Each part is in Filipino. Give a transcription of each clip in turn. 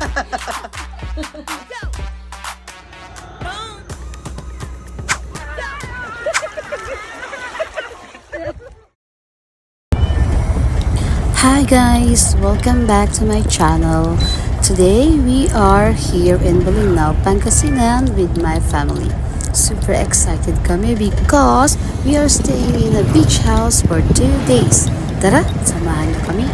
Hi guys, welcome back to my channel. Today we are here in Bolinao, Pangasinan with my family. Super excited kami because we are staying in a beach house for 2 days. Tara, samahan niyo kami.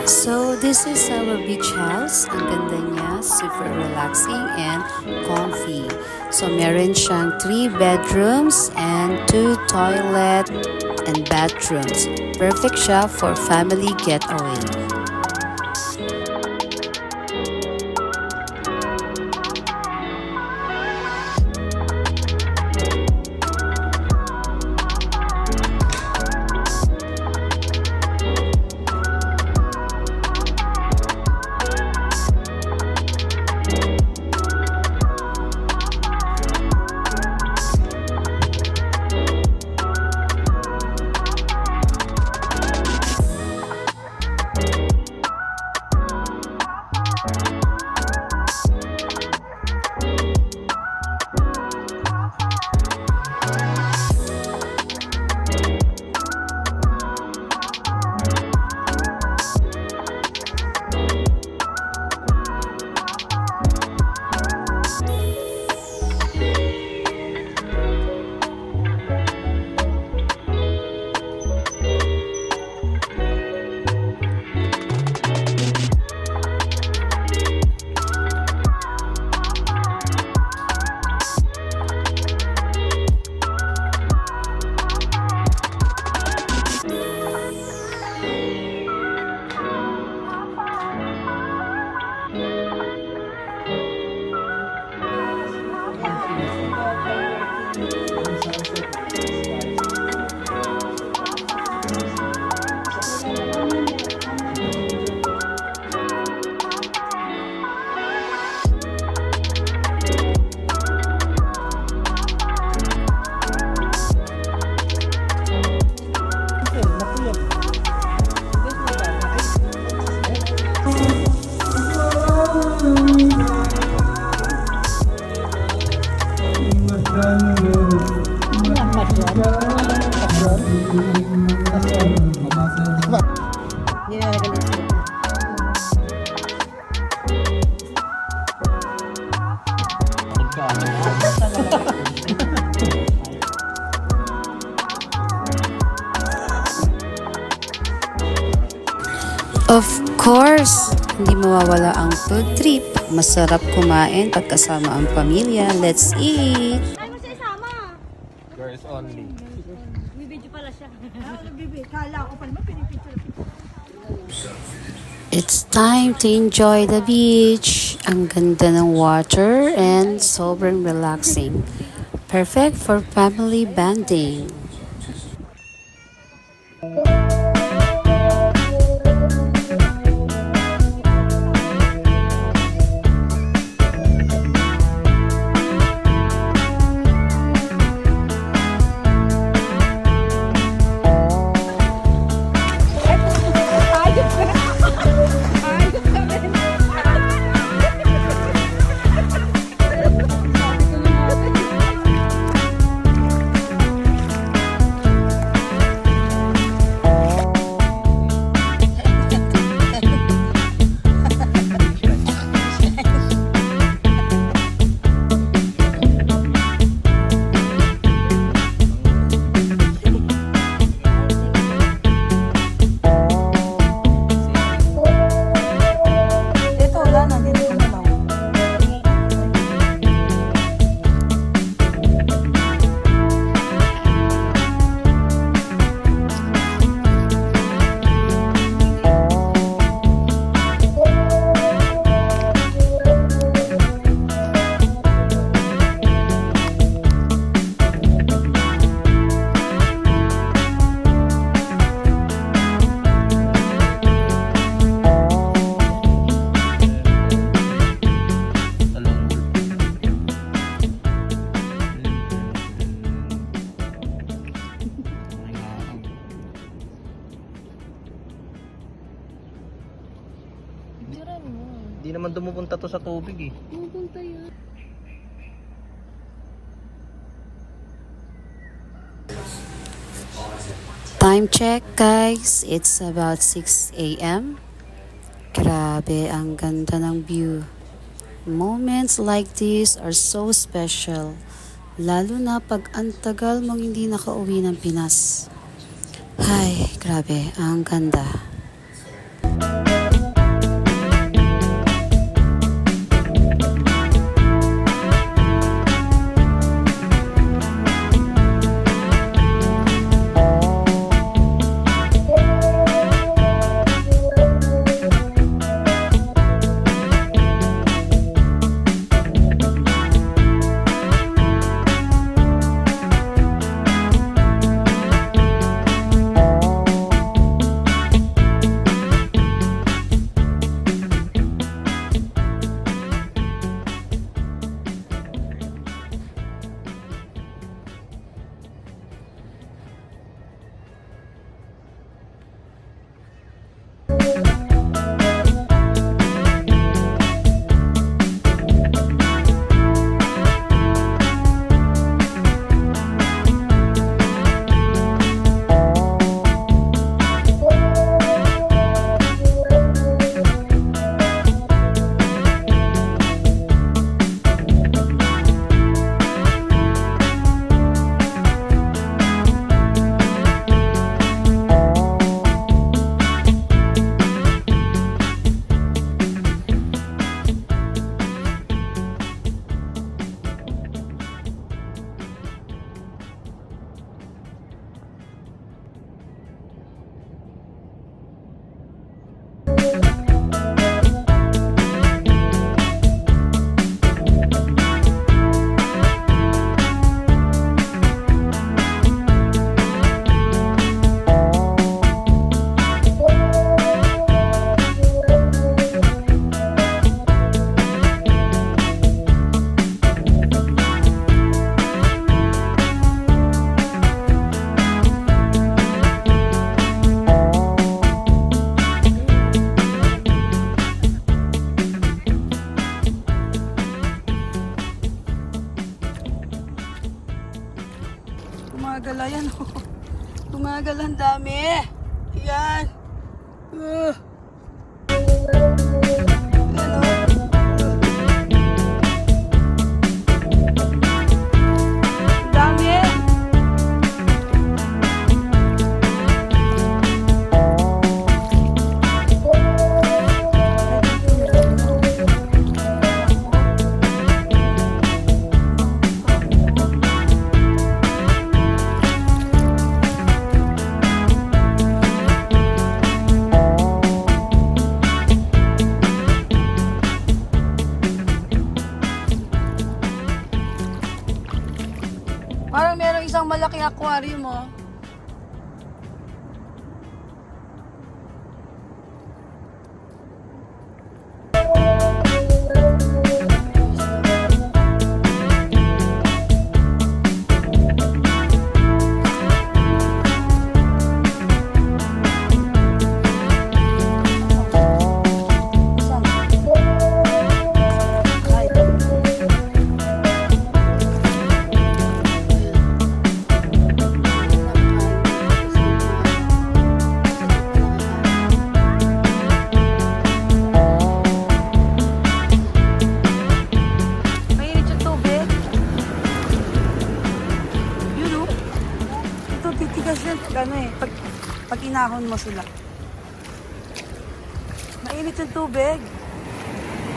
So, this is our beach house. Ang ganda niya, super relaxing and comfy. So, meron siyang 3 bedrooms and 2 toilet and bathrooms. Perfect siya for family getaway. Of course, hindi mawawala ang food trip. Masarap kumain pagkasama ang pamilya. Let's eat! Ay, mo siya isama. Girls only. Bibidyo pala siya. Kala ko pa naman pinipicture. It's time to enjoy the beach. Ang ganda ng water and sobrang relaxing. Perfect for family bonding. dumupunta to sa tubig eh. Pupunta yan. Time check guys, it's about 6 a.m. Grabe, ang ganda ng view. Moments like this are so special. Lalo na pag ang tagal mong hindi nakauwi ng Pinas. Ay, grabe, ang ganda. Tumagal, ayan o. Tumagal ang dami. Ayan. Ayan o. Ang dami. Parang merong isang malaki aquarium oh. Pag inahon mo sila. Mainit yung tubig.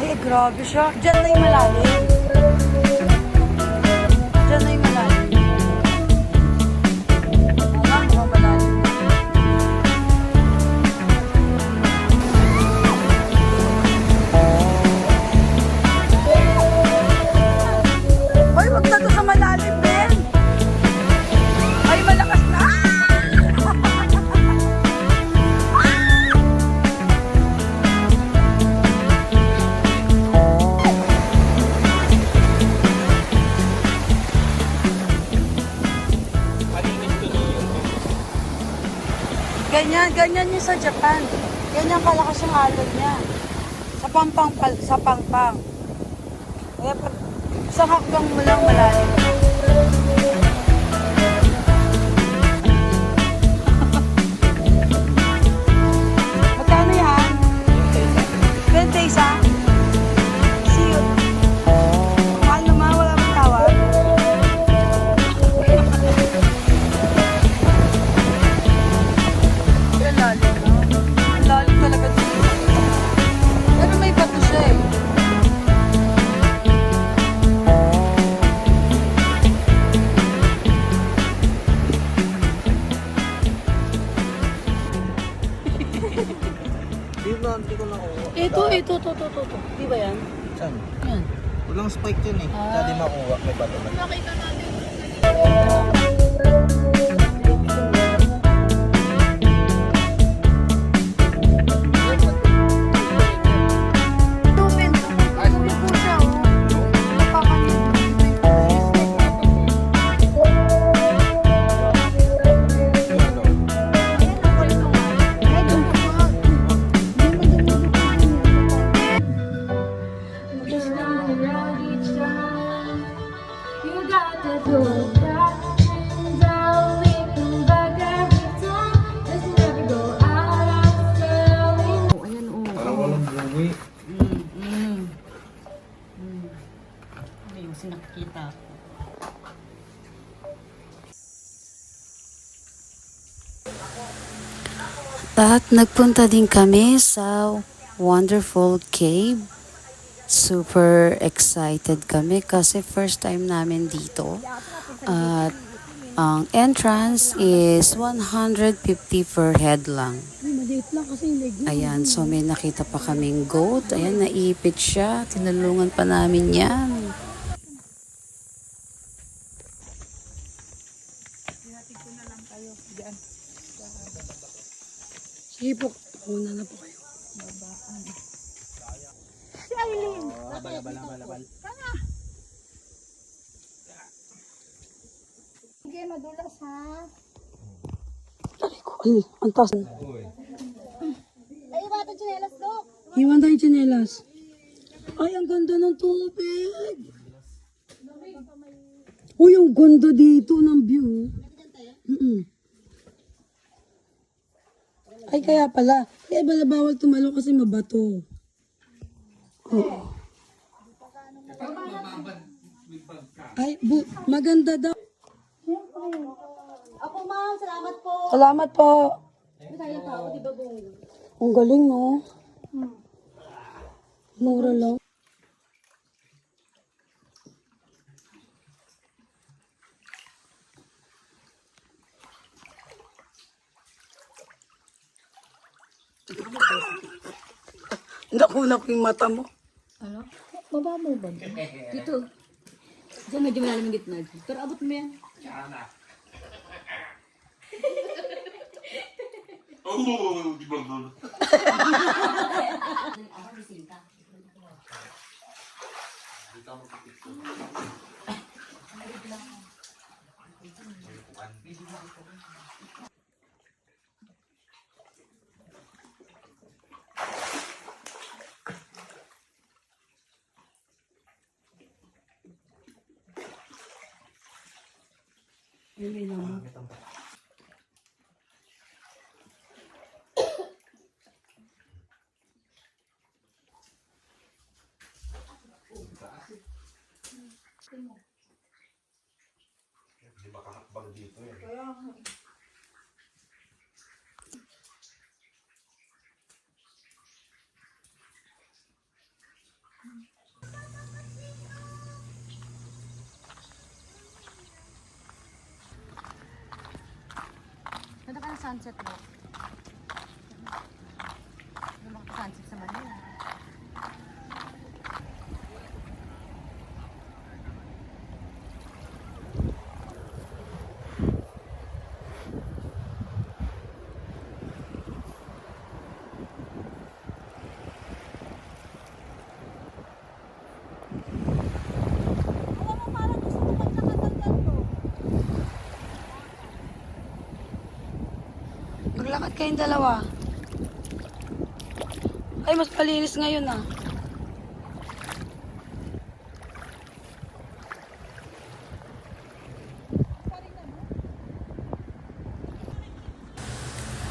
Ay, grabe siya. Diyan na yung malalim. Diyan na yung malalim. Mukhang malalim. Ay, wag na to sa malalim, Ben. Ay, malakas na. Ganyan yung sa Japan. Ganyan kalakas yung alon niya. Sa Sa pangpang. Kaya pag sa hakbang mo lang malalim. Magkano yan? 20 isa? See you. Mahal naman, wala mong tawad. Ang lalim, no? Ang lalim talaga dito. Pero may bato siya eh. Hindi ko nakuha. Ito. Di ba yan? Saan? Yan. Walang spike yun eh. Kaya di makuha. May bato na. Tubig. Tubig po siya, oh. Napakaliit. You got to do that, and I'll be coming back every time. Let's never go out of selling. Parang walang buwi. Ano yung sinakita ko? At nagpunta din kami sa wonderful cave. Super excited kami kasi first time namin dito. At ang entrance is 150 per head lang. Maliit lang kasi yung leg. Ayan, so may nakita pa kaming goat. Ayan, naipit siya. Tinulungan pa namin yan. Sige po, una na po kayo. Balabal. Sige, madulas ha. Ay, ang taas. Ay, bata chinelas do. Iwan tayo yung tsinelas. Ay, ang ganda ng tubig. Uy, ang ganda dito ng view. Ay, kaya pala. Kaya pala bawal tumalo kasi mabato. Oo. Ay, maganda daw. Ako ma'am, salamat po. Salamat po. Masaya tao, di ba bong? Ang galing, no? Mura lang. Nakuna ko yung mata mo. Ano? Baba mo ba? Dito. Diyan medyo malalim yung gitna. Pero abot mo yan. Ganda ka ng sunset mo. Ganda ka sunset sa Manila. Maglakad kayong dalawa. Ay, mas malinis ngayon ah.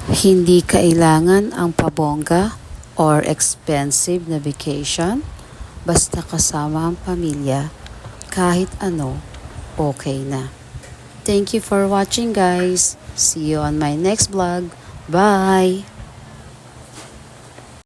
Hindi kailangan ang pabongga or expensive na vacation. Basta kasama ang pamilya, kahit ano, okay na. Thank you for watching guys. See you on my next vlog. Bye!